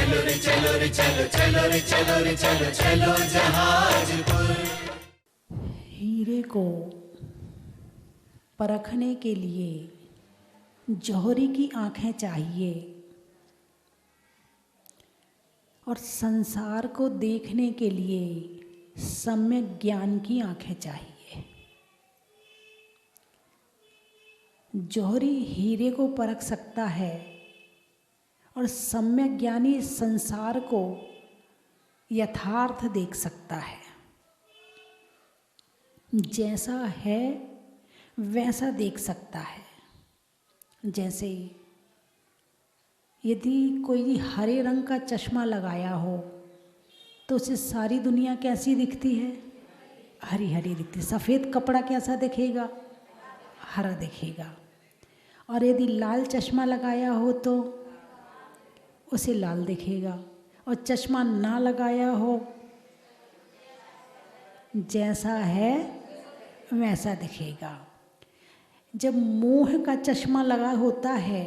चलो रे चलो रे चलो चलो रे चलो रे चलो चलो जहाजपुर। हीरे को परखने के लिए जौहरी की आंखें चाहिए और संसार को देखने के लिए सम्यक ज्ञान की आंखें चाहिए। जौहरी हीरे को परख सकता है और सम्यक ज्ञानी संसार को यथार्थ देख सकता है। जैसा है वैसा देख सकता है। जैसे यदि कोई हरे रंग का चश्मा लगाया हो तो उसे सारी दुनिया कैसी दिखती है? हरी हरी दिखती है। सफ़ेद कपड़ा कैसा दिखेगा? हरा दिखेगा। और यदि लाल चश्मा लगाया हो तो उसे लाल दिखेगा, और चश्मा ना लगाया हो जैसा है वैसा दिखेगा। जब मोह का चश्मा लगा होता है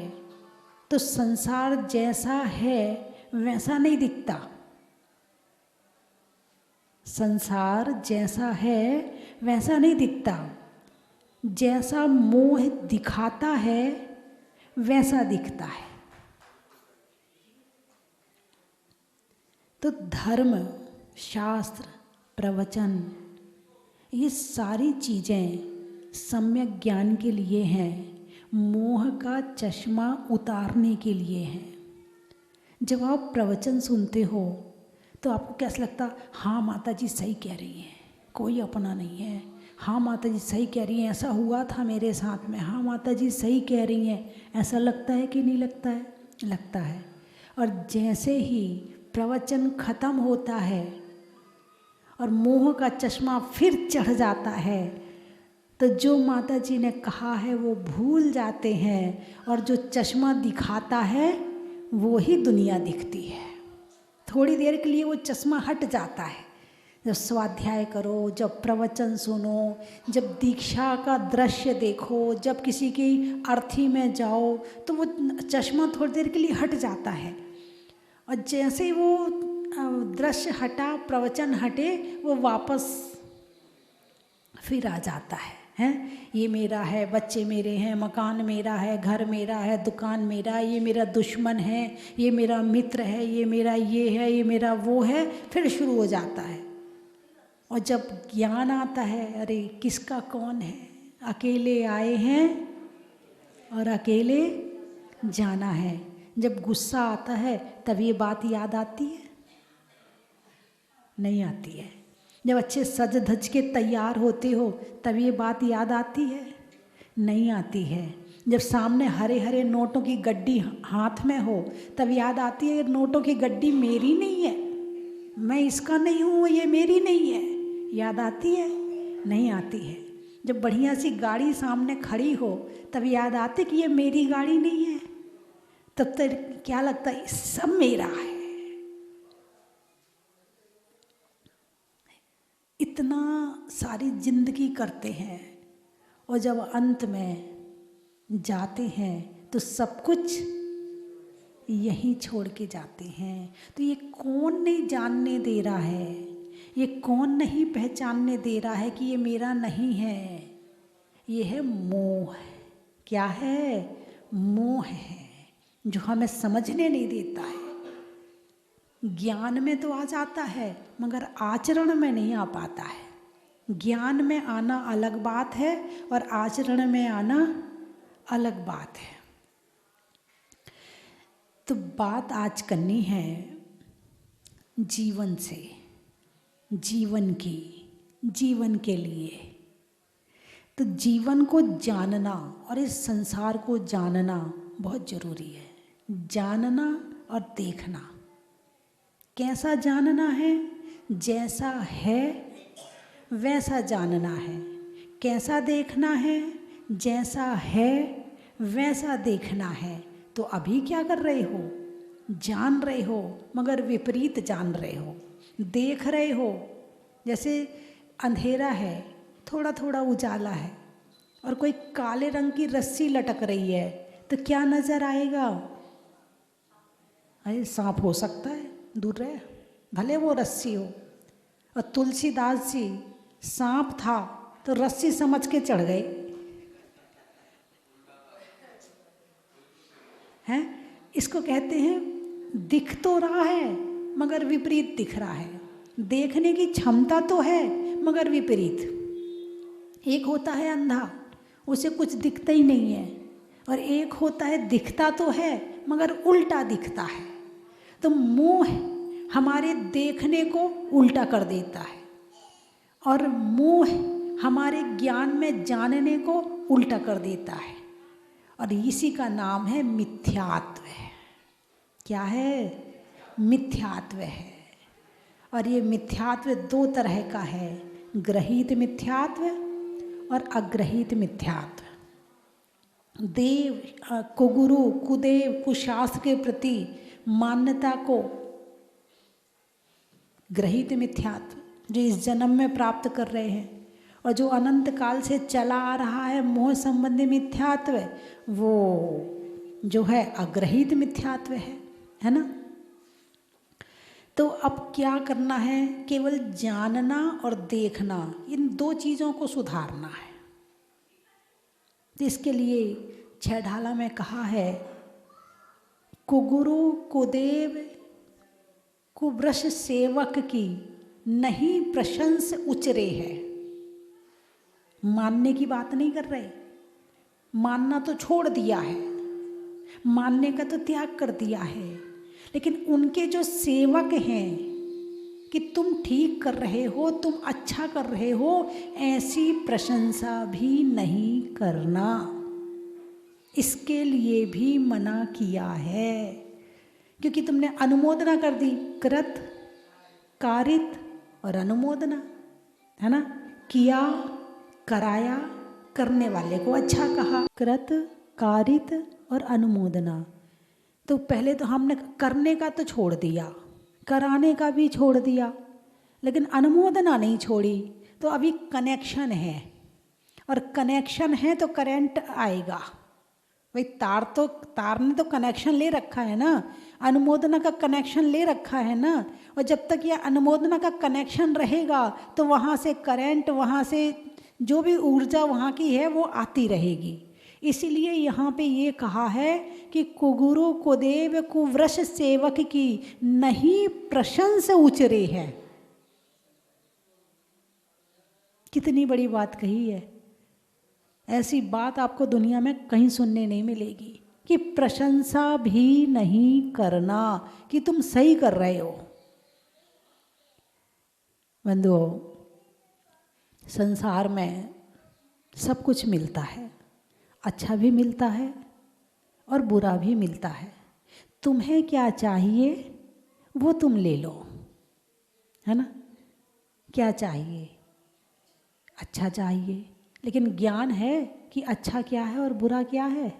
तो संसार जैसा है वैसा नहीं दिखता। संसार जैसा है वैसा नहीं दिखता। जैसा मोह दिखाता है वैसा दिखता है। तो धर्म, शास्त्र, प्रवचन, ये सारी चीज़ें सम्यक ज्ञान के लिए हैं, मोह का चश्मा उतारने के लिए हैं। जब आप प्रवचन सुनते हो तो आपको कैसा लगता? हाँ माता जी सही कह रही हैं, कोई अपना नहीं है। हाँ माता जी सही कह रही हैं, ऐसा हुआ था मेरे साथ में। हाँ माता जी सही कह रही हैं। ऐसा लगता है कि नहीं लगता है? लगता है। और जैसे ही प्रवचन खत्म होता है और मोह का चश्मा फिर चढ़ जाता है तो जो माता जी ने कहा है वो भूल जाते हैं, और जो चश्मा दिखाता है वो ही दुनिया दिखती है। थोड़ी देर के लिए वो चश्मा हट जाता है। जब स्वाध्याय करो, जब प्रवचन सुनो, जब दीक्षा का दृश्य देखो, जब किसी की अर्थी में जाओ तो वो चश्मा थोड़ी देर के लिए हट जाता है। और जैसे ही वो दृश्य हटा, प्रवचन हटे, वो वापस फिर आ जाता है। हैं, ये मेरा है, बच्चे मेरे हैं, मकान मेरा है, घर मेरा है, दुकान मेरा है, ये मेरा दुश्मन है, ये मेरा मित्र है, ये मेरा ये है, ये मेरा वो है, फिर शुरू हो जाता है। और जब ज्ञान आता है, अरे किसका कौन है, अकेले आए हैं और अकेले जाना है। जब गुस्सा आता है तब ये बात याद आती है? नहीं आती है। जब अच्छे सज धज के तैयार होते हो तब ये बात याद आती है? नहीं आती है। जब सामने हरे हरे नोटों की गड्डी हाथ में हो तब याद आती है, नोटों की गड्डी मेरी नहीं है, मैं इसका नहीं हूँ, ये मेरी नहीं है। याद आती है? नहीं आती है। जब बढ़िया सी गाड़ी सामने खड़ी हो तब याद आती कि ये मेरी गाड़ी नहीं है। तब तक क्या लगता है? सब मेरा है। इतना सारी जिंदगी करते हैं और जब अंत में जाते हैं तो सब कुछ यहीं छोड़ के जाते हैं। तो ये कौन नहीं जानने दे रहा है, ये कौन नहीं पहचानने दे रहा है कि ये मेरा नहीं है? ये है मोह। क्या है? मोह है, जो हमें समझने नहीं देता है। ज्ञान में तो आ जाता है मगर आचरण में नहीं आ पाता है। ज्ञान में आना अलग बात है और आचरण में आना अलग बात है। तो बात आज करनी है जीवन से, जीवन की, जीवन के लिए। तो जीवन को जानना और इस संसार को जानना बहुत ज़रूरी है। जानना और देखना। कैसा जानना है? जैसा है वैसा जानना है। कैसा देखना है? जैसा है वैसा देखना है। तो अभी क्या कर रहे हो? जान रहे हो मगर विपरीत जान रहे हो। देख रहे हो, जैसे अंधेरा है, थोड़ा थोड़ा उजाला है और कोई काले रंग की रस्सी लटक रही है तो क्या नज़र आएगा? अरे सांप हो सकता है, दूर रहे, भले वो रस्सी हो। और तुलसीदास जी सांप था तो रस्सी समझ के चढ़ गए हैं। इसको कहते हैं दिख तो रहा है मगर विपरीत दिख रहा है। देखने की क्षमता तो है मगर विपरीत। एक होता है अंधा, उसे कुछ दिखता ही नहीं है, और एक होता है दिखता तो है मगर उल्टा दिखता है। तो मोह हमारे देखने को उल्टा कर देता है और मोह हमारे ज्ञान में जानने को उल्टा कर देता है, और इसी का नाम है मिथ्यात्व। क्या है? मिथ्यात्व है। और ये मिथ्यात्व दो तरह का है, ग्रहित मिथ्यात्व और अग्रहित मिथ्यात्व। देव कुगुरु कुदेव कुशास्त्र के प्रति मान्यता को ग्रहित मिथ्यात्व जो इस जन्म में प्राप्त कर रहे हैं, और जो अनंत काल से चला आ रहा है मोह संबंधी मिथ्यात्व, वो जो है अग्रहित मिथ्यात्व है ना। तो अब क्या करना है? केवल जानना और देखना, इन दो चीज़ों को सुधारना है। तो इसके लिए छह ढाला में कहा है, कुगुरु कुदेव कुवृष सेवक की नहीं प्रशंस उचरे है। मानने की बात नहीं कर रहे, मानना तो छोड़ दिया है, मानने का तो त्याग कर दिया है, लेकिन उनके जो सेवक हैं कि तुम ठीक कर रहे हो, तुम अच्छा कर रहे हो, ऐसी प्रशंसा भी नहीं करना, इसके लिए भी मना किया है। क्योंकि तुमने अनुमोदना कर दी, कृत कारित और अनुमोदना, है ना। किया, कराया, करने वाले को अच्छा कहा, कृत कारित और अनुमोदना। तो पहले तो हमने करने का तो छोड़ दिया, कराने का भी छोड़ दिया, लेकिन अनुमोदना नहीं छोड़ी। तो अभी कनेक्शन है, और कनेक्शन है तो करंट आएगा। भाई तार ने तो कनेक्शन ले रखा है ना, अनुमोदना का कनेक्शन ले रखा है ना, और जब तक यह अनुमोदना का कनेक्शन रहेगा तो वहाँ से करंट, वहाँ से जो भी ऊर्जा वहाँ की है वो आती रहेगी। इसीलिए यहाँ पे ये कहा है कि कुगुरु कुदेव कुवृष सेवक की नहीं प्रशंस उचरे है। कितनी बड़ी बात कही है। ऐसी बात आपको दुनिया में कहीं सुनने नहीं मिलेगी कि प्रशंसा भी नहीं करना कि तुम सही कर रहे हो। बंधुओं, संसार में सब कुछ मिलता है, अच्छा भी मिलता है और बुरा भी मिलता है। तुम्हें क्या चाहिए वो तुम ले लो, है ना। क्या चाहिए? अच्छा चाहिए, लेकिन ज्ञान है कि अच्छा क्या है और बुरा क्या है।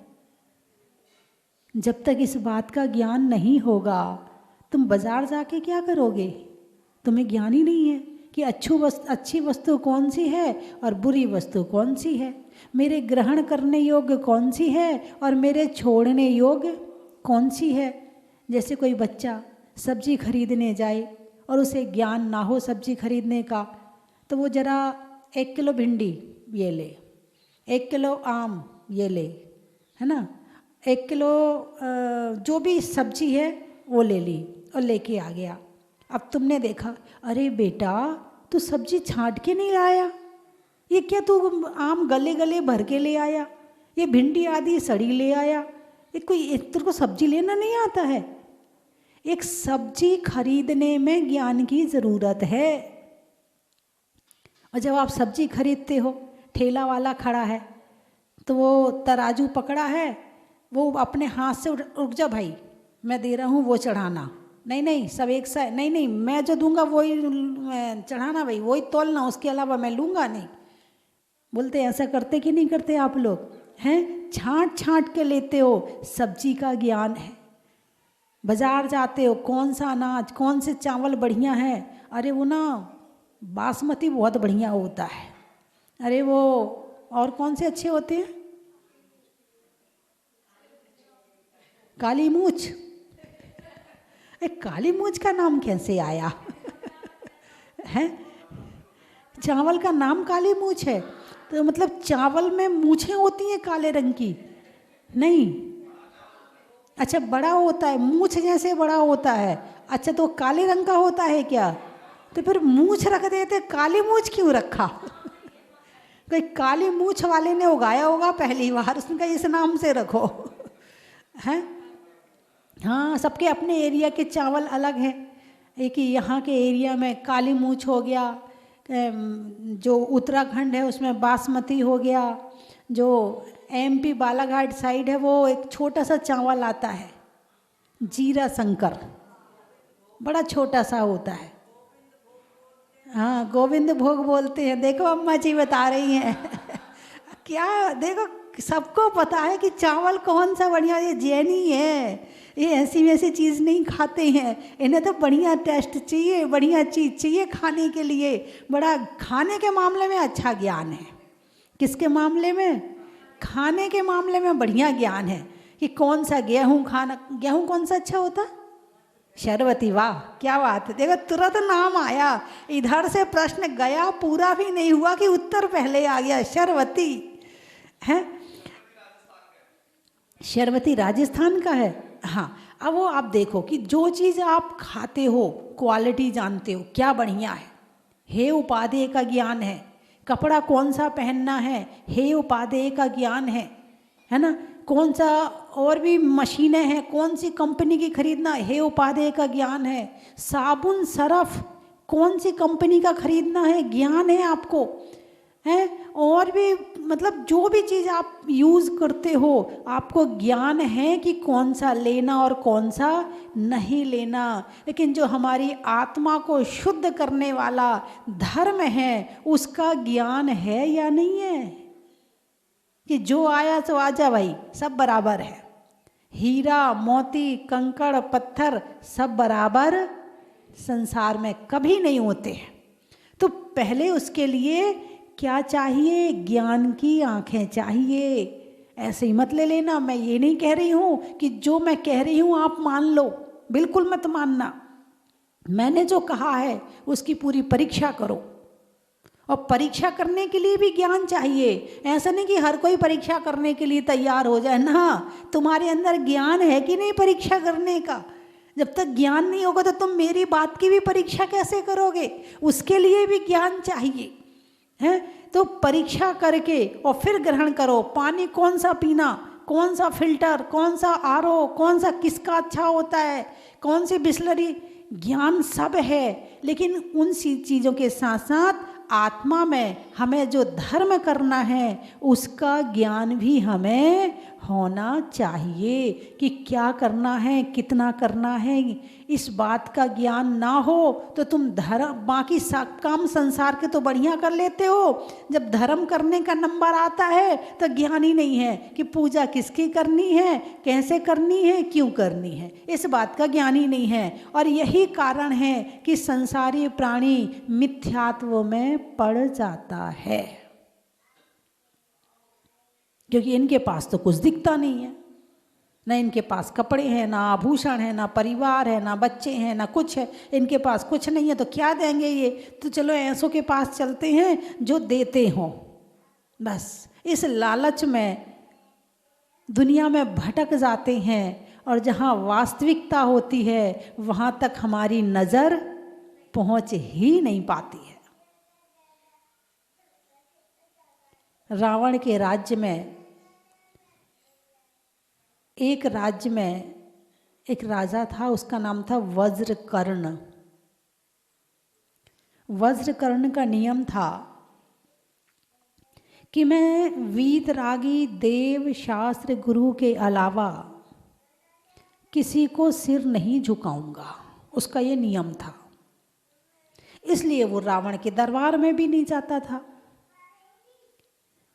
जब तक इस बात का ज्ञान नहीं होगा, तुम बाजार जाके क्या करोगे? तुम्हें ज्ञान ही नहीं है कि अच्छी वस्तु कौन सी है और बुरी वस्तु कौन सी है, मेरे ग्रहण करने योग्य कौन सी है और मेरे छोड़ने योग्य कौन सी है। जैसे कोई बच्चा सब्जी खरीदने जाए और उसे ज्ञान ना हो सब्जी खरीदने का, तो वो ज़रा 1 किलो भिंडी ये ले, 1 किलो आम ये ले, है ना, 1 किलो जो भी सब्जी है वो ले ली और लेके आ गया। अब तुमने देखा, अरे बेटा तू सब्जी छांट के नहीं लाया, ये क्या तू आम गले गले भर के ले आया, ये भिंडी आदि सड़ी ले आया, ये कोई तेरे को सब्जी लेना नहीं आता है। एक सब्जी खरीदने में ज्ञान की ज़रूरत है। और जब आप सब्जी खरीदते हो, ठेला वाला खड़ा है तो वो तराजू पकड़ा है, वो अपने हाथ से रुक जा भाई मैं दे रहा हूँ वो चढ़ाना, नहीं नहीं सब एक सा, नहीं नहीं मैं जो दूंगा वही चढ़ाना भाई, वही तोलना, उसके अलावा मैं लूँगा नहीं। बोलते ऐसा करते कि नहीं करते आप लोग हैं? छांट छांट के लेते हो, सब्जी का ज्ञान है। बाजार जाते हो, कौन सा अनाज कौन से चावल बढ़िया है, अरे वो ना बासमती बहुत बढ़िया होता है, अरे वो और कौन से अच्छे होते हैं, काली मूछ काली मूछ का नाम कैसे आया? है, चावल का नाम काली मूछ है तो मतलब चावल में मूछें होती हैं काले रंग की? नहीं। अच्छा, बड़ा होता है, मूछ जैसे बड़ा होता है। अच्छा, तो काले रंग का होता है क्या? तो फिर मूछ रख देते, काली मूछ क्यों रखा? कोई काली मूछ वाले ने उगाया होगा पहली बार, उसने कहा इस नाम से रखो। हैं? हाँ, सबके अपने एरिया के चावल अलग हैं। एक ही यहाँ के एरिया में काली मूछ हो गया, जो उत्तराखंड है उसमें बासमती हो गया, जो MP बालाघाट साइड है वो एक छोटा सा चावल आता है जीरा शंकर, बड़ा छोटा सा होता है। हाँ, गोविंद भोग बोलते हैं। देखो अम्मा जी बता रही हैं। क्या देखो, सबको पता है कि चावल कौन सा बढ़िया। ये जैनी है, ये ऐसी वैसी चीज़ नहीं खाते हैं, इन्हें तो बढ़िया टेस्ट चाहिए, बढ़िया चीज़ चाहिए खाने के लिए। बड़ा खाने के मामले में अच्छा ज्ञान है। किसके मामले में? खाने के मामले में बढ़िया ज्ञान है कि कौन सा गेहूँ खाना, गेहूँ कौन सा अच्छा होता? शर्वती। वाह, क्या बात है। देखो तुरंत नाम आया, इधर से प्रश्न गया, पूरा भी नहीं हुआ कि उत्तर पहले आ गया। शर्वती है, शर्वती राजस्थान का है। हाँ, अब वो आप देखो कि जो चीज़ आप खाते हो क्वालिटी जानते हो, क्या बढ़िया है, हे उपादेय का ज्ञान है। कपड़ा कौन सा पहनना है, हे उपादेय का ज्ञान है ना। कौन सा और भी मशीनें हैं, कौन सी कंपनी की खरीदना, हे उपादेय का ज्ञान है। साबुन सरफ कौन सी कंपनी का खरीदना है, ज्ञान है आपको, है। और भी मतलब जो भी चीज़ आप यूज़ करते हो आपको ज्ञान है कि कौन सा लेना और कौन सा नहीं लेना। लेकिन जो हमारी आत्मा को शुद्ध करने वाला धर्म है उसका ज्ञान है या नहीं है? कि जो आया तो आजा भाई, सब बराबर है। हीरा मोती कंकड़ पत्थर सब बराबर संसार में कभी नहीं होते हैं। तो पहले उसके लिए क्या चाहिए? ज्ञान की आंखें चाहिए। ऐसे ही मत ले लेना। मैं ये नहीं कह रही हूँ कि जो मैं कह रही हूँ आप मान लो, बिल्कुल मत मानना। मैंने जो कहा है उसकी पूरी परीक्षा करो, और परीक्षा करने के लिए भी ज्ञान चाहिए। ऐसा नहीं कि हर कोई परीक्षा करने के लिए तैयार हो जाए ना। तुम्हारे अंदर ज्ञान है कि नहीं परीक्षा करने का? जब तक ज्ञान नहीं होगा तो तुम मेरी बात की भी परीक्षा कैसे करोगे? उसके लिए भी ज्ञान चाहिए, है। तो परीक्षा करके और फिर ग्रहण करो। पानी कौन सा पीना, कौन सा फिल्टर, कौन सा RO, कौन सा किसका अच्छा होता है, कौन सी बिस्लरी, ज्ञान सब है। लेकिन उन सी चीज़ों के साथ साथ आत्मा में हमें जो धर्म करना है उसका ज्ञान भी हमें होना चाहिए कि क्या करना है, कितना करना है। इस बात का ज्ञान ना हो तो तुम धर्म, बाकी सब काम संसार के तो बढ़िया कर लेते हो, जब धर्म करने का नंबर आता है तो ज्ञान ही नहीं है कि पूजा किसकी करनी है, कैसे करनी है, क्यों करनी है। इस बात का ज्ञान ही नहीं है। और यही कारण है कि संसारी प्राणी मिथ्यात्व में पड़ जाता है, क्योंकि इनके पास तो कुछ दिखता नहीं है। ना इनके पास कपड़े हैं, ना आभूषण है, ना परिवार है, ना बच्चे हैं, ना कुछ है। इनके पास कुछ नहीं है तो क्या देंगे ये? तो चलो ऐसों के पास चलते हैं जो देते हों। बस इस लालच में दुनिया में भटक जाते हैं, और जहाँ वास्तविकता होती है वहाँ तक हमारी नज़र पहुँच ही नहीं पाती है। रावण के राज्य में, एक राज्य में एक राजा था, उसका नाम था वज्रकर्ण। वज्रकर्ण का नियम था कि मैं वीतरागी देव शास्त्र गुरु के अलावा किसी को सिर नहीं झुकाऊंगा। उसका ये नियम था। इसलिए वो रावण के दरबार में भी नहीं जाता था।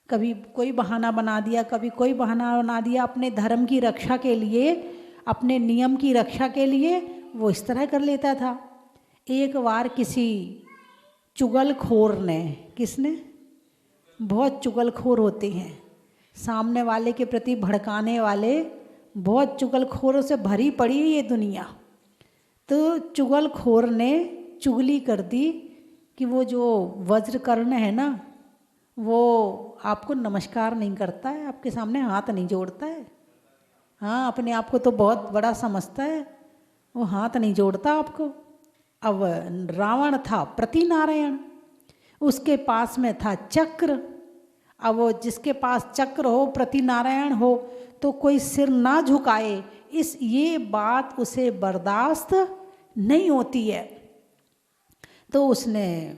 कभी कोई बहाना बना दिया, कभी कोई बहाना बना दिया, अपने धर्म की रक्षा के लिए, अपने नियम की रक्षा के लिए वो इस तरह कर लेता था। एक बार किसी चुगलखोर ने, किसने, बहुत चुगलखोर होते हैं सामने वाले के प्रति, भड़काने वाले, बहुत चुगलखोरों से भरी पड़ी है ये दुनिया। तो चुगलखोर ने चुगली कर दी कि वो जो वज्रकर्ण है ना, वो आपको नमस्कार नहीं करता है, आपके सामने हाथ नहीं जोड़ता है। हाँ, अपने आप को तो बहुत बड़ा समझता है, वो हाथ नहीं जोड़ता आपको। अब रावण था प्रतिनारायण, उसके पास में था चक्र। अब वो जिसके पास चक्र हो, प्रतिनारायण हो, तो कोई सिर ना झुकाए, ये बात उसे बर्दाश्त नहीं होती है। तो उसने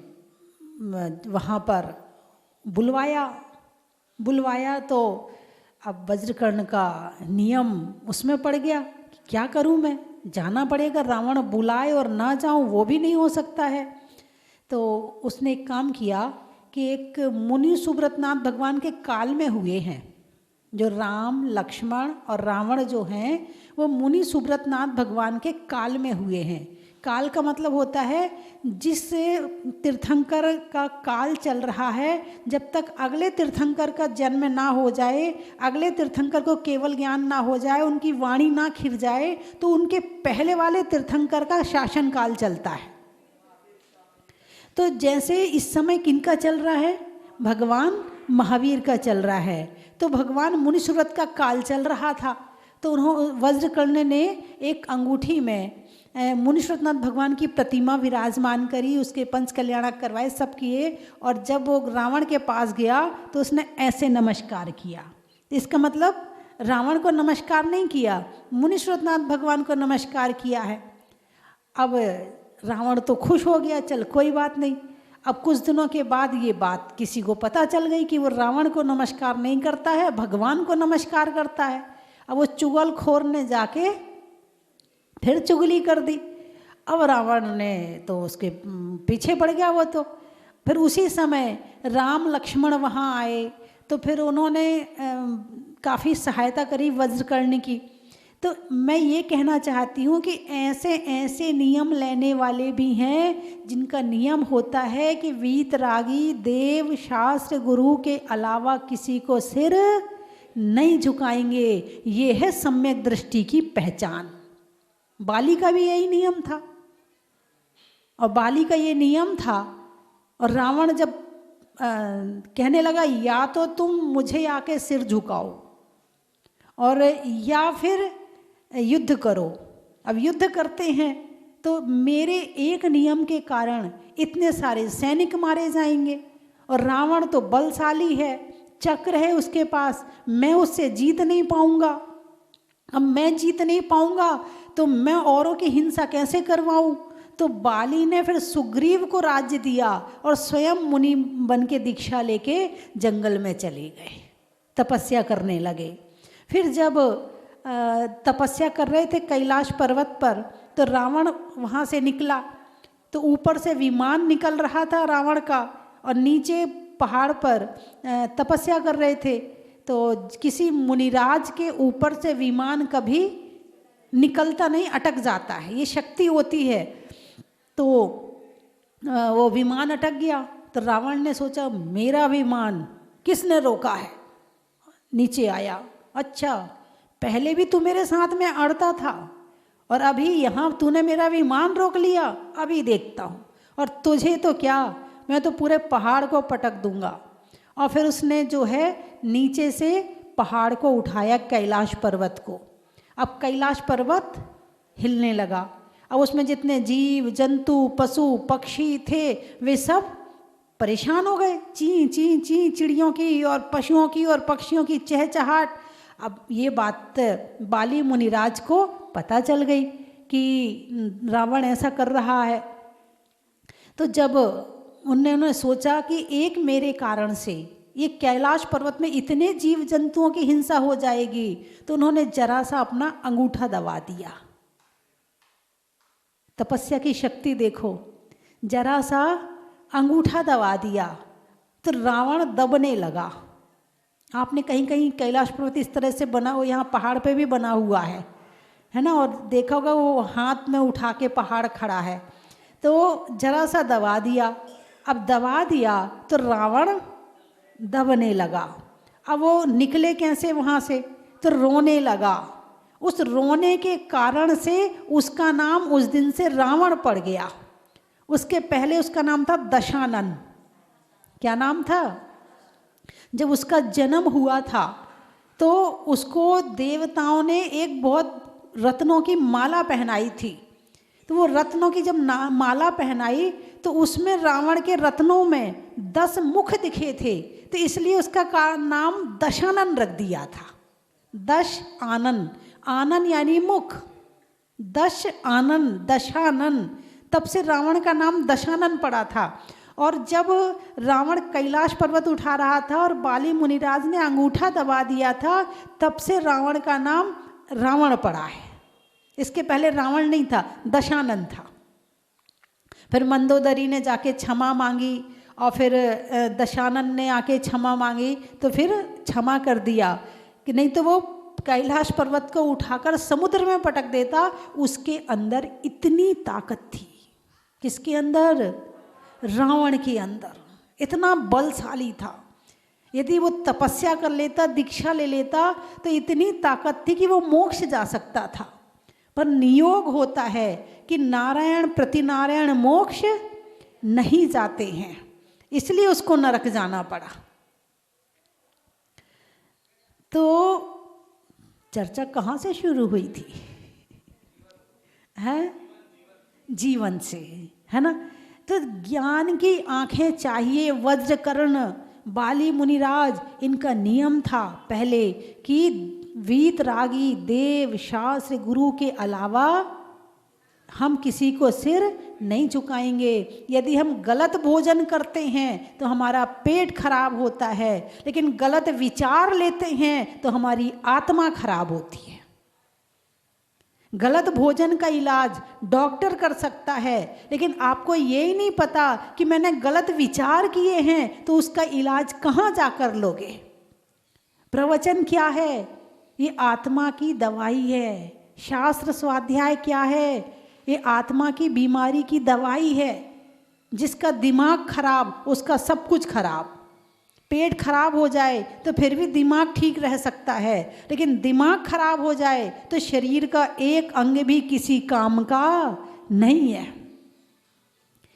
वहाँ पर बुलवाया तो अब वज्रकर्ण का नियम उसमें पड़ गया कि क्या करूं मैं, जाना पड़ेगा, रावण बुलाए और ना जाऊं वो भी नहीं हो सकता है। तो उसने एक काम किया कि एक मुनि सुब्रतनाथ भगवान के काल में हुए हैं, जो राम लक्ष्मण और रावण जो हैं वो मुनि सुब्रतनाथ भगवान के काल में हुए हैं। काल का मतलब होता है जिस तीर्थंकर का काल चल रहा है, जब तक अगले तीर्थंकर का जन्म ना हो जाए, अगले तीर्थंकर को केवल ज्ञान ना हो जाए, उनकी वाणी ना खिर जाए, तो उनके पहले वाले तीर्थंकर का शासन काल चलता है। तो जैसे इस समय किनका चल रहा है, भगवान महावीर का चल रहा है। तो भगवान मुनिसुव्रत का काल चल रहा था, तो उन्होंने वज्रकर्ण ने एक अंगूठी में मुनिसुव्रतनाथ भगवान की प्रतिमा विराजमान करी, उसके पंच कल्याणक करवाए, सब किए। और जब वो रावण के पास गया तो उसने ऐसे नमस्कार किया। इसका मतलब रावण को नमस्कार नहीं किया, मुनिसुव्रतनाथ भगवान को नमस्कार किया है। अब रावण तो खुश हो गया, चल कोई बात नहीं। अब कुछ दिनों के बाद ये बात किसी को पता चल गई कि वो रावण को नमस्कार नहीं करता है, भगवान को नमस्कार करता है। अब वो चुगलखोर ने जाके फिर चुगली कर दी। अब रावण ने तो उसके पीछे पड़ गया वो। तो फिर उसी समय राम लक्ष्मण वहाँ आए, तो फिर उन्होंने काफ़ी सहायता करी वज्रकर्ण की। तो मैं ये कहना चाहती हूँ कि ऐसे ऐसे नियम लेने वाले भी हैं जिनका नियम होता है कि वीतरागी देव शास्त्र गुरु के अलावा किसी को सिर नहीं झुकाएंगे। ये है सम्यक दृष्टि की पहचान। बाली का भी यही नियम था, और बाली का ये नियम था। और रावण जब कहने लगा या तो तुम मुझे आके सिर झुकाओ और या फिर युद्ध करो। अब युद्ध करते हैं तो मेरे एक नियम के कारण इतने सारे सैनिक मारे जाएंगे, और रावण तो बलशाली है, चक्र है उसके पास, मैं उससे जीत नहीं पाऊंगा। अब मैं जीत नहीं पाऊंगा तो मैं औरों की हिंसा कैसे करवाऊं। तो बाली ने फिर सुग्रीव को राज्य दिया और स्वयं मुनि बन के दीक्षा लेके जंगल में चले गए, तपस्या करने लगे। फिर जब तपस्या कर रहे थे कैलाश पर्वत पर, तो रावण वहाँ से निकला। तो ऊपर से विमान निकल रहा था रावण का, और नीचे पहाड़ पर तपस्या कर रहे थे। तो किसी मुनिराज के ऊपर से विमान कभी निकलता नहीं, अटक जाता है, ये शक्ति होती है। तो वो विमान अटक गया। तो रावण ने सोचा मेरा विमान किसने रोका है, नीचे आया। अच्छा, पहले भी तू मेरे साथ में अड़ता था और अभी यहाँ तूने मेरा विमान रोक लिया, अभी देखता हूँ। और तुझे तो क्या, मैं तो पूरे पहाड़ को पटक दूंगा। और फिर उसने जो है नीचे से पहाड़ को उठाया, कैलाश पर्वत को। अब कैलाश पर्वत हिलने लगा। अब उसमें जितने जीव जंतु पशु पक्षी थे वे सब परेशान हो गए। ची ची ची चिड़ियों की और पशुओं की और पक्षियों की चहचहाट। अब ये बात बाली मुनिराज को पता चल गई कि रावण ऐसा कर रहा है। तो जब उन्होंने सोचा कि एक मेरे कारण से ये कैलाश पर्वत में इतने जीव जंतुओं की हिंसा हो जाएगी, तो उन्होंने जरा सा अपना अंगूठा दबा दिया। तपस्या की शक्ति देखो, जरा सा अंगूठा दबा दिया तो रावण दबने लगा। आपने कहीं कहीं कैलाश पर्वत इस तरह से बना हो, यहाँ पहाड़ पे भी बना हुआ है ना, और देखा होगा वो हाथ में उठा के पहाड़ खड़ा है। तो जरा सा दबा दिया। अब दबा दिया तो रावण दबने लगा। अब वो निकले कैसे वहाँ से, तो रोने लगा। उस रोने के कारण से उसका नाम उस दिन से रावण पड़ गया। उसके पहले उसका नाम था दशानन। क्या नाम था? जब उसका जन्म हुआ था तो उसको देवताओं ने एक बहुत रत्नों की माला पहनाई थी। तो वो रत्नों की जब माला पहनाई तो उसमें रावण के रत्नों में 10 मुख दिखे थे, तो इसलिए उसका नाम दशानन रख दिया था। दश आनन, आनन यानी मुख, दश आनन, दशानन, तब से रावण का नाम दशानन पड़ा था। और जब रावण कैलाश पर्वत उठा रहा था और बाली मुनिराज ने अंगूठा दबा दिया था, तब से रावण का नाम रावण पड़ा है। इसके पहले रावण नहीं था, दशानन था। फिर मंदोदरी ने जाके क्षमा मांगी और फिर दशानन ने आके क्षमा मांगी, तो फिर क्षमा कर दिया कि नहीं तो वो कैलाश पर्वत को उठाकर समुद्र में पटक देता। उसके अंदर इतनी ताकत थी। किसके अंदर? रावण के अंदर इतना बलशाली था। यदि वो तपस्या कर लेता, दीक्षा ले लेता, तो इतनी ताकत थी कि वो मोक्ष जा सकता था। पर नियोग होता है कि नारायण प्रतिनारायण मोक्ष नहीं जाते हैं, इसलिए उसको नरक जाना पड़ा। तो चर्चा कहाँ से शुरू हुई थी? है जीवन से, है ना। तो ज्ञान की आंखें चाहिए। वज्रकर्ण, बाली मुनिराज, इनका नियम था पहले कि वीतरागी देव शास्त्र गुरु के अलावा हम किसी को सिर नहीं झुकाएंगे। यदि हम गलत भोजन करते हैं तो हमारा पेट खराब होता है, लेकिन गलत विचार लेते हैं तो हमारी आत्मा खराब होती है। गलत भोजन का इलाज डॉक्टर कर सकता है, लेकिन आपको ये ही नहीं पता कि मैंने गलत विचार किए हैं तो उसका इलाज कहाँ जाकर लोगे। प्रवचन क्या है? ये आत्मा की दवाई है। शास्त्र स्वाध्याय क्या है? ये आत्मा की बीमारी की दवाई है। जिसका दिमाग खराब उसका सब कुछ खराब। पेट खराब हो जाए तो फिर भी दिमाग ठीक रह सकता है, लेकिन दिमाग खराब हो जाए तो शरीर का एक अंग भी किसी काम का नहीं है।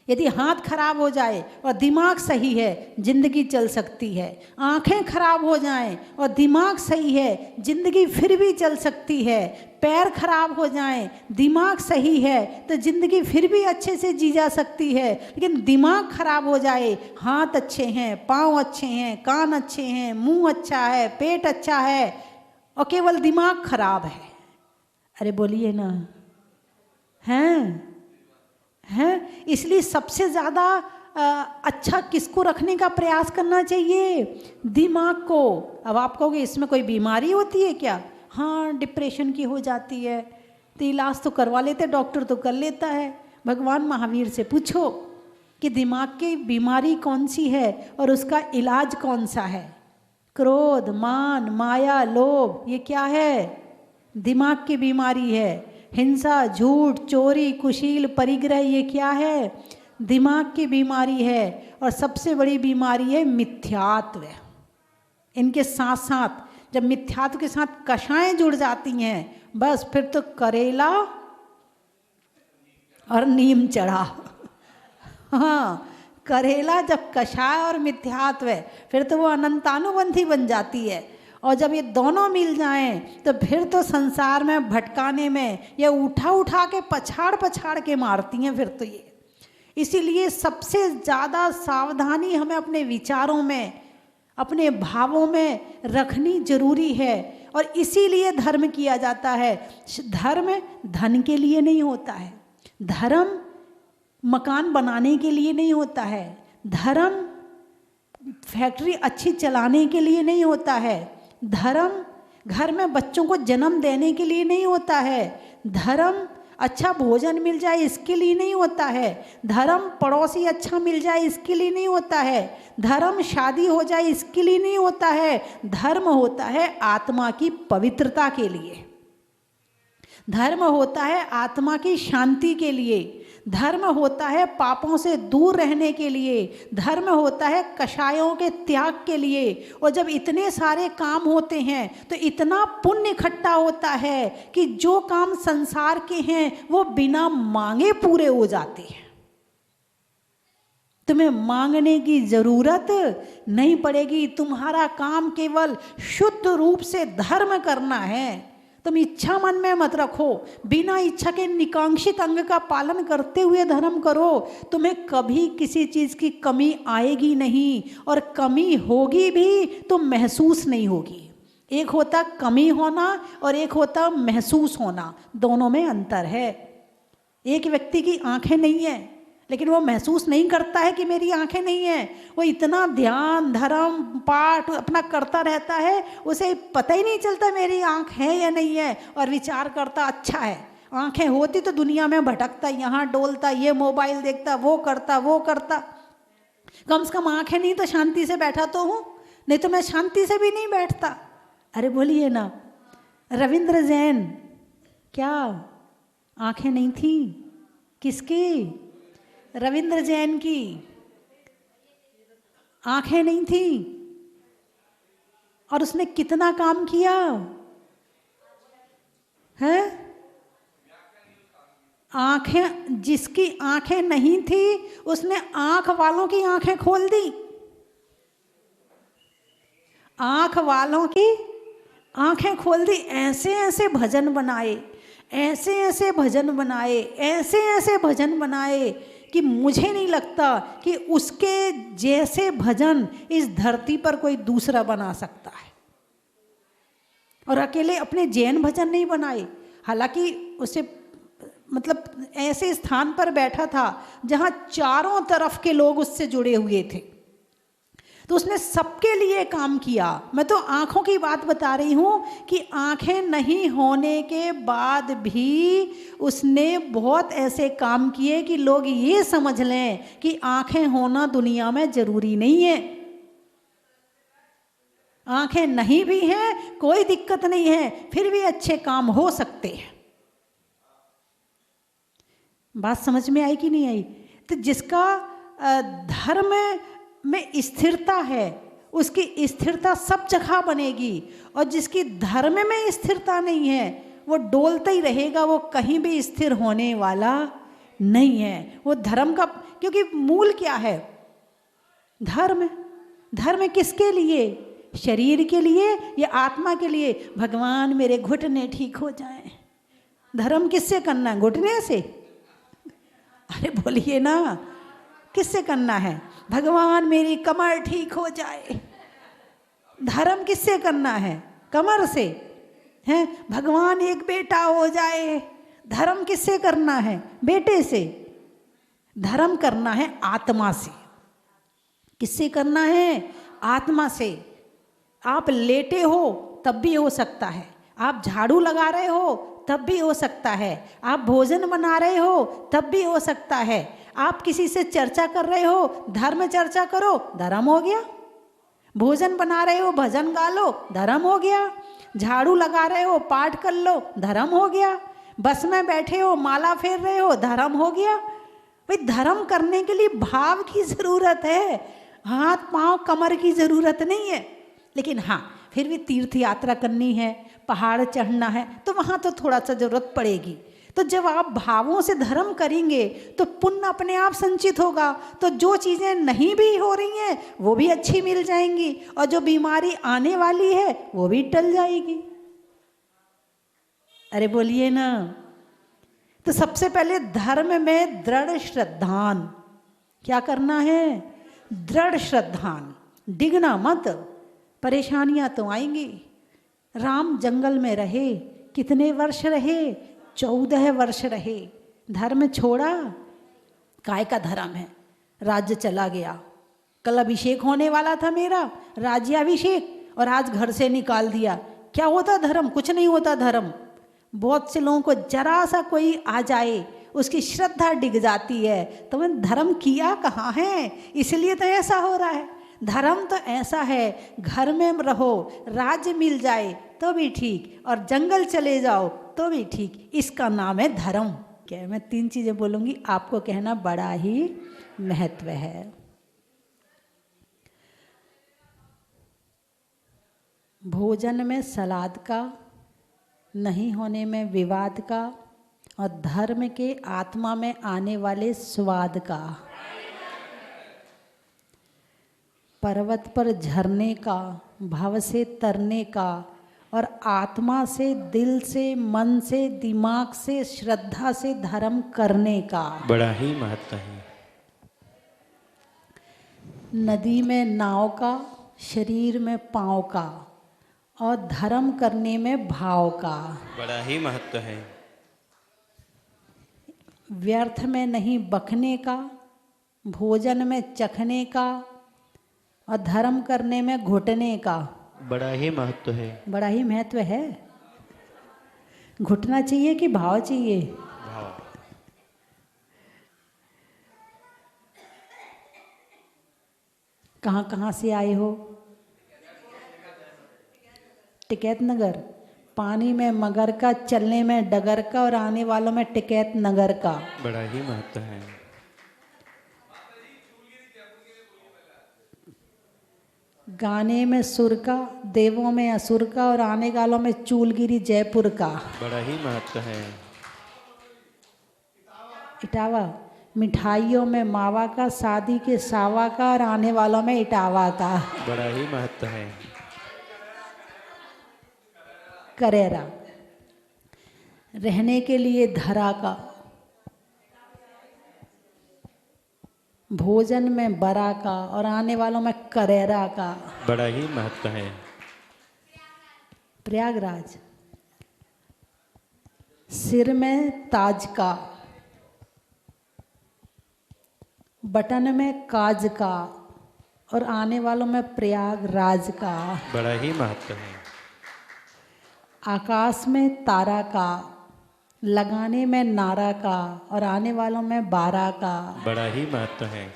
यदि हाथ खराब हो जाए और दिमाग सही है, जिंदगी चल सकती है। आंखें खराब हो जाएं और दिमाग सही है, जिंदगी फिर भी चल सकती है। पैर खराब हो जाएं, दिमाग सही है तो जिंदगी फिर भी अच्छे से जी जा सकती है। लेकिन दिमाग खराब हो जाए, हाथ अच्छे हैं, पाँव अच्छे हैं, कान अच्छे हैं, मुंह अच्छा है, पेट अच्छा है, और केवल दिमाग खराब है। अरे बोलिए ना, हैं? इसलिए सबसे ज़्यादा अच्छा किसको रखने का प्रयास करना चाहिए? दिमाग को। अब आप कहोगे इसमें कोई बीमारी होती है क्या? हाँ, डिप्रेशन की हो जाती है तो इलाज तो करवा लेते, डॉक्टर तो कर लेता है। भगवान महावीर से पूछो कि दिमाग की बीमारी कौन सी है और उसका इलाज कौन सा है। क्रोध, मान, माया, लोभ, ये क्या है? दिमाग की बीमारी है। हिंसा, झूठ, चोरी, कुशील, परिग्रह, ये क्या है? दिमाग की बीमारी है। और सबसे बड़ी बीमारी है मिथ्यात्व। इनके साथ साथ जब मिथ्यात्व के साथ कषाएं जुड़ जाती हैं, बस फिर तो करेला और नीम चढ़ा। हाँ, करेला जब कषाय और मिथ्यात्व है, फिर तो वो अनंतानुबंधी बन जाती है। और जब ये दोनों मिल जाएं तो फिर तो संसार में भटकाने में ये उठा उठा के पछाड़ के मारती हैं फिर तो ये। इसीलिए सबसे ज़्यादा सावधानी हमें अपने विचारों में, अपने भावों में रखनी जरूरी है। और इसीलिए धर्म किया जाता है। धर्म धन के लिए नहीं होता है, धर्म मकान बनाने के लिए नहीं होता है, धर्म फैक्ट्री अच्छी चलाने के लिए नहीं होता है, धर्म घर में बच्चों को जन्म देने के लिए नहीं होता है, धर्म अच्छा भोजन मिल जाए इसके लिए नहीं होता है, धर्म पड़ोसी अच्छा मिल जाए इसके लिए नहीं होता है, धर्म शादी हो जाए इसके लिए नहीं होता है। धर्म होता है आत्मा की पवित्रता के लिए, धर्म होता है आत्मा की शांति के लिए, धर्म होता है पापों से दूर रहने के लिए, धर्म होता है कषायों के त्याग के लिए। और जब इतने सारे काम होते हैं तो इतना पुण्य इकट्ठा होता है कि जो काम संसार के हैं वो बिना मांगे पूरे हो जाते हैं। तुम्हें मांगने की जरूरत नहीं पड़ेगी। तुम्हारा काम केवल शुद्ध रूप से धर्म करना है। तुम इच्छा मन में मत रखो, बिना इच्छा के निकांक्षित अंग का पालन करते हुए धर्म करो। तुम्हें कभी किसी चीज़ की कमी आएगी नहीं, और कमी होगी भी तो महसूस नहीं होगी। एक होता कमी होना और एक होता महसूस होना, दोनों में अंतर है। एक व्यक्ति की आंखें नहीं है लेकिन वो महसूस नहीं करता है कि मेरी आंखें नहीं हैं। वो इतना ध्यान धर्म पाठ अपना करता रहता है, उसे पता ही नहीं चलता मेरी आंख है या नहीं है, और विचार करता अच्छा है। आंखें होती तो दुनिया में भटकता, यहाँ डोलता, ये मोबाइल देखता, वो करता। कम से कम आंखें नहीं तो शांति से बैठा तो हूँ, नहीं तो मैं शांति से भी नहीं बैठता। अरे बोलिए ना, रविंद्र जैन क्या आंखें नहीं थी? किसकी? रविंद्र जैन की आंखें नहीं थी, और उसने कितना काम किया है। आंखें, जिसकी आंखें नहीं थी उसने आंख वालों की आंखें खोल दी। आंख वालों की आंखें खोल दी। ऐसे ऐसे भजन बनाए, ऐसे भजन बनाए कि मुझे नहीं लगता कि उसके जैसे भजन इस धरती पर कोई दूसरा बना सकता है। और अकेले अपने जैन भजन नहीं बनाए, हालांकि उसे मतलब ऐसे स्थान पर बैठा था जहाँ चारों तरफ के लोग उससे जुड़े हुए थे, तो उसने सबके लिए काम किया। मैं तो आँखों की बात बता रही हूँ कि आँखें नहीं होने के बाद भी उसने बहुत ऐसे काम किए कि लोग ये समझ लें कि आँखें होना दुनिया में ज़रूरी नहीं है। आँखें नहीं भी हैं कोई दिक्कत नहीं है, फिर भी अच्छे काम हो सकते हैं। बात समझ में आई कि नहीं आई? तो जिसका धर्म में स्थिरता है उसकी स्थिरता सब जगह बनेगी, और जिसकी धर्म में स्थिरता नहीं है वो डोलता ही रहेगा, वो कहीं भी स्थिर होने वाला नहीं है। वो धर्म का, क्योंकि मूल क्या है? धर्म। धर्म किसके लिए? शरीर के लिए या आत्मा के लिए? भगवान मेरे घुटने ठीक हो जाएं। धर्म किससे करना है? घुटने से? अरे बोलिए ना, किससे करना है? भगवान मेरी कमर ठीक हो जाए। धर्म किससे करना है? कमर से है। भगवान एक बेटा हो जाए। धर्म किससे करना है? बेटे से। धर्म करना है आत्मा से। किससे करना है? आत्मा से। आप लेटे हो तब भी हो सकता है, आप झाड़ू लगा रहे हो तब भी हो सकता है, आप भोजन बना रहे हो तब भी हो सकता है, आप किसी से चर्चा कर रहे हो, धर्म चर्चा करो, धर्म हो गया। भोजन बना रहे हो, भजन गा लो, धर्म हो गया। झाड़ू लगा रहे हो, पाठ कर लो, धर्म हो गया। बस में बैठे हो, माला फेर रहे हो, धर्म हो गया। भाई धर्म करने के लिए भाव की ज़रूरत है, हाथ पांव कमर की ज़रूरत नहीं है। लेकिन हाँ, फिर भी तीर्थ यात्रा करनी है, पहाड़ चढ़ना है, तो वहाँ तो थोड़ा सा ज़रूरत पड़ेगी। तो जब आप भावों से धर्म करेंगे तो पुण्य अपने आप संचित होगा, तो जो चीज़ें नहीं भी हो रही हैं वो भी अच्छी मिल जाएंगी, और जो बीमारी आने वाली है वो भी टल जाएगी। अरे बोलिए ना। तो सबसे पहले धर्म में दृढ़ श्रद्धान। क्या करना है? दृढ़ श्रद्धान। डिगना मत, परेशानियां तो आएंगी। राम जंगल में रहे, कितने वर्ष रहे? 14 वर्ष रहे। धर्म छोड़ा? काय का धर्म है? राज्य चला गया। कल अभिषेक होने वाला था मेरा, राज्याभिषेक, और आज घर से निकाल दिया। क्या होता धर्म? कुछ नहीं होता धर्म। बहुत से लोगों को जरा सा कोई आ जाए, उसकी श्रद्धा डिग जाती है, तो मैं धर्म किया कहाँ है, इसलिए तो ऐसा हो रहा है। धर्म तो ऐसा है, घर में रहो, राज्य मिल जाए तो भी ठीक, और जंगल चले जाओ तो भी ठीक, इसका नाम है धर्म। ठीक है, मैं 3 चीजें बोलूंगी, आपको कहना बड़ा ही महत्व है। भोजन में सलाद का, नहीं होने में विवाद का, और धर्म के आत्मा में आने वाले स्वाद का, पर्वत पर झरने का, भाव से तरने का, और आत्मा से, दिल से, मन से, दिमाग से, श्रद्धा से धर्म करने का। बड़ा ही महत्व है। नदी में नाव का, शरीर में पाँव का, और धर्म करने में भाव का। बड़ा ही महत्व है। व्यर्थ में नहीं बकने का, भोजन में चखने का, और धर्म करने में घुटने का। बड़ा ही महत्व है। बड़ा ही महत्व है। घुटना चाहिए कि भाव चाहिए? भाव। कहाँ कहाँ से आए हो? टिकैत नगर। पानी में मगर का, चलने में डगर का, और आने वालों में टिकैत नगर का। बड़ा ही महत्व है। गाने में सुर का, देवों में असुर का, और आने वालों में चूलगिरी जयपुर का। बड़ा ही महत्व है। इटावा। मिठाइयों में मावा का, शादी के सावा का, और आने वालों में इटावा का। बड़ा ही महत्व है। करेरा। रहने के लिए धरा का, भोजन में बरा का, और आने वालों में करेरा का। बड़ा ही महत्व है। प्रयागराज। सिर में ताज का, बटन में काज का, और आने वालों में प्रयागराज का। बड़ा ही महत्व है। आकाश में तारा का, लगाने में नारा का, और आने वालों में बारा का। बड़ा ही महत्व है।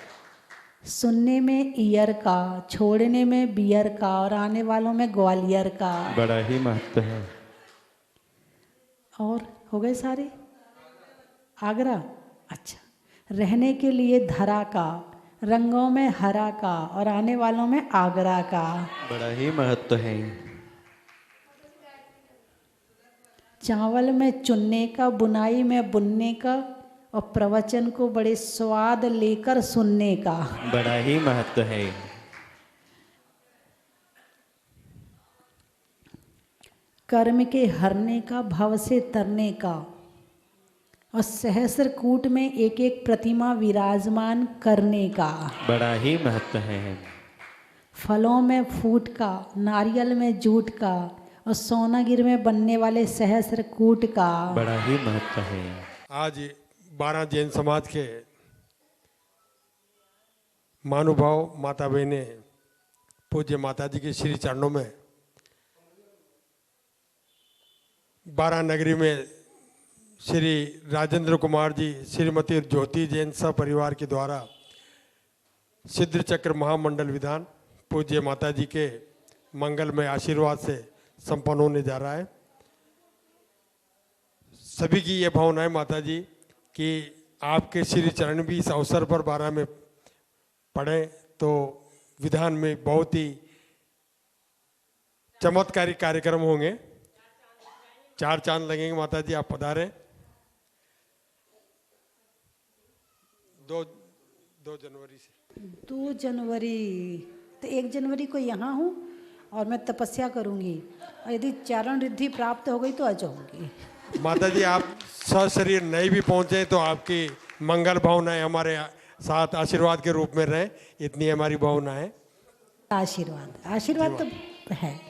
सुनने में ईयर का, छोड़ने में बियर का, और आने वालों में ग्वालियर का। बड़ा ही महत्व है। और हो गए सारे? आगरा। अच्छा। रहने के लिए धरा का, रंगों में हरा का, और आने वालों में आगरा का। बड़ा ही महत्व है। चावल में चुनने का, बुनाई में बुनने का, और प्रवचन को बड़े स्वाद लेकर सुनने का। बड़ा ही महत्व है। कर्म के हरने का, भव से तरने का, और सहस्र कूट में एक एक प्रतिमा विराजमान करने का। बड़ा ही महत्व है। फलों में फूट का, नारियल में जूट का, और सोनागिर में बनने वाले सहस्र कूट का। बड़ा ही महत्व है। आज 12 जैन समाज के महानुभाव माता बहने पूज्य माता जी के श्री चरणों में 12 नगरी में श्री राजेंद्र कुमार जी, श्रीमती ज्योति जैन सब परिवार के द्वारा सिद्ध चक्र महामंडल विधान पूज्य माता जी के मंगलमय आशीर्वाद से संपन्न होने जा रहा है। सभी की ये भावना है माता जी कि आपके श्री चरण भी इस अवसर पर 12 में पढ़े तो विधान में बहुत ही चमत्कारी कार्यक्रम होंगे। 4 चांद लगेंगे माता जी, आप पधारें। 2 जनवरी से 2 जनवरी तो 1 जनवरी को यहाँ हूँ और मैं तपस्या करूँगी, और यदि चारण रिद्धि प्राप्त हो गई तो आ जाऊँगी। माता जी आप सशरीर नहीं भी पहुँचे तो आपकी मंगल भावनाएं हमारे साथ आशीर्वाद के रूप में रहें, इतनी हमारी भावना है। आशीर्वाद तो है।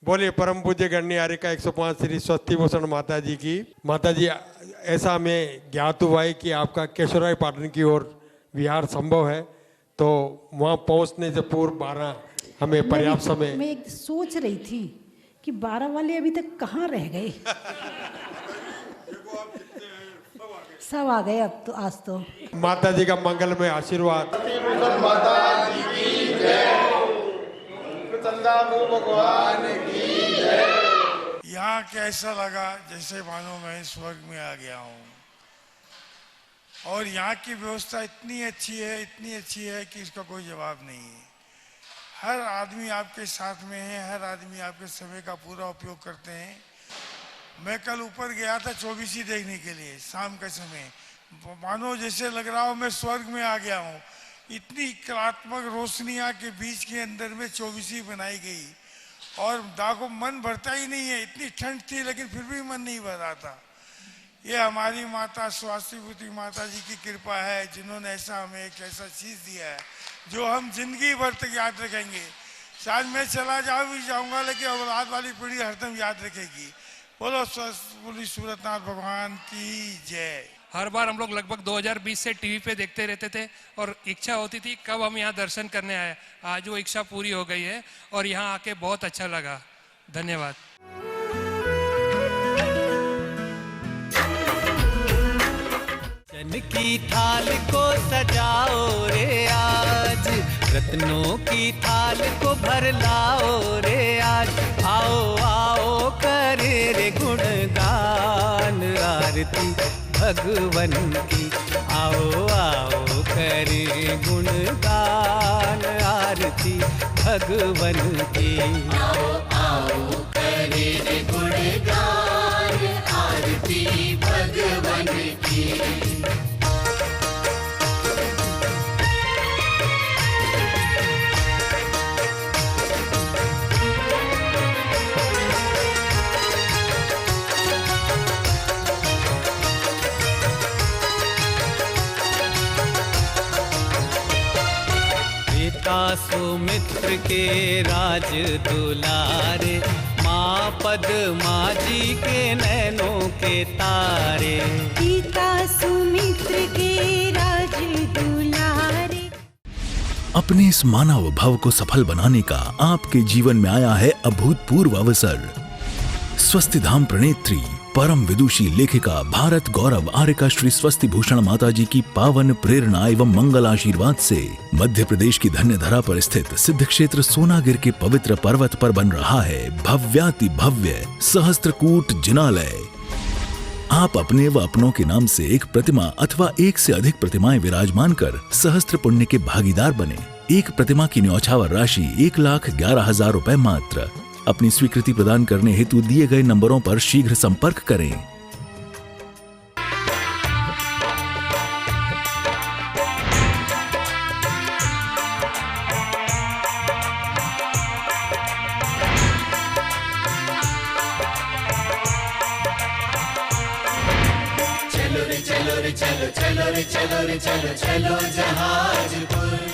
बोलिए परम पूज्य गण्य का 105 श्री स्वस्ति भूषण माता जी की। माता जी ऐसा हमें ज्ञात हुआ है कि आपका केशवराय पाटन की ओर विहार संभव है, तो वहाँ पहुँचने से पूर्व 12 हमें पर्याप्त समय। मैं एक सोच रही थी कि 12 वाले अभी तक कहाँ रह गए। सब आ गए अब तो, आज तो। माता जी का मंगल में आशीर्वाद। माता जी की जय, भगवान की जय। यहाँ कैसा लगा, जैसे मानो मैं स्वर्ग में आ गया हूँ। और यहाँ की व्यवस्था इतनी अच्छी है कि इसका कोई जवाब नहीं है। हर आदमी आपके साथ में है, हर आदमी आपके समय का पूरा उपयोग करते हैं। मैं कल ऊपर गया था 24 देखने के लिए, शाम का समय, मानो जैसे लग रहा हो मैं स्वर्ग में आ गया हूँ। इतनी कलात्मक रोशनियाँ के बीच के अंदर में 24 बनाई गई और दागो मन भरता ही नहीं है। इतनी ठंड थी लेकिन फिर भी मन नहीं भर रहा था। ये हमारी माता स्वास्तिभूति माता जी की कृपा है, जिन्होंने ऐसा हमें एक ऐसा चीज़ दिया है जो हम जिंदगी भर तक याद रखेंगे। शायद मैं चला जाऊंगा लेकिन औलाद वाली पीढ़ी हरदम याद रखेगी। बोलो बोली सूरतनाथ भगवान की जय। हर बार हम लोग लगभग 2020 से टीवी पे देखते रहते थे और इच्छा होती थी कब हम यहाँ दर्शन करने आए। आज वो इच्छा पूरी हो गई है और यहाँ आके बहुत अच्छा लगा। धन्यवाद। चन की थाल को सजाओ रे आज, रत्नों की थाल को भर लाओ रे आज। आओ आओ करे रे गुणगान आरती भगवन की। आओ आओ करे गुणगान आरती भगवन की। आओ आओ करे रे गुणगान आरती भगवन की। सुमित्र के राज दुलारे, माँ पद्मा जी के नैनों के तारे। पिता सुमित्र के राज दुलारे। अपने इस मानव भव को सफल बनाने का आपके जीवन में आया है अभूतपूर्व अवसर। स्वस्ति धाम प्रणेत्री परम विदुषी लेखिका भारत गौरव आर्यका श्री स्वस्ति भूषण माता जी की पावन प्रेरणा एवं मंगल आशीर्वाद से मध्य प्रदेश की धन्य धरा पर स्थित सिद्ध क्षेत्र सोनागिर के पवित्र पर्वत पर बन रहा है भव्याति भव्य सहस्त्रकूट जिनालय। आप अपने व अपनों के नाम से एक प्रतिमा अथवा एक से अधिक प्रतिमाएं विराजमान कर सहस्त्र पुण्य के भागीदार बने। एक प्रतिमा की न्यौछावर राशि 1,11,000 रुपए मात्र। अपनी स्वीकृति प्रदान करने हेतु दिए गए नंबरों पर शीघ्र संपर्क करें। चलो रे चलो रे चलो चलो रे चलो रे चलो चलो जहाजपुर।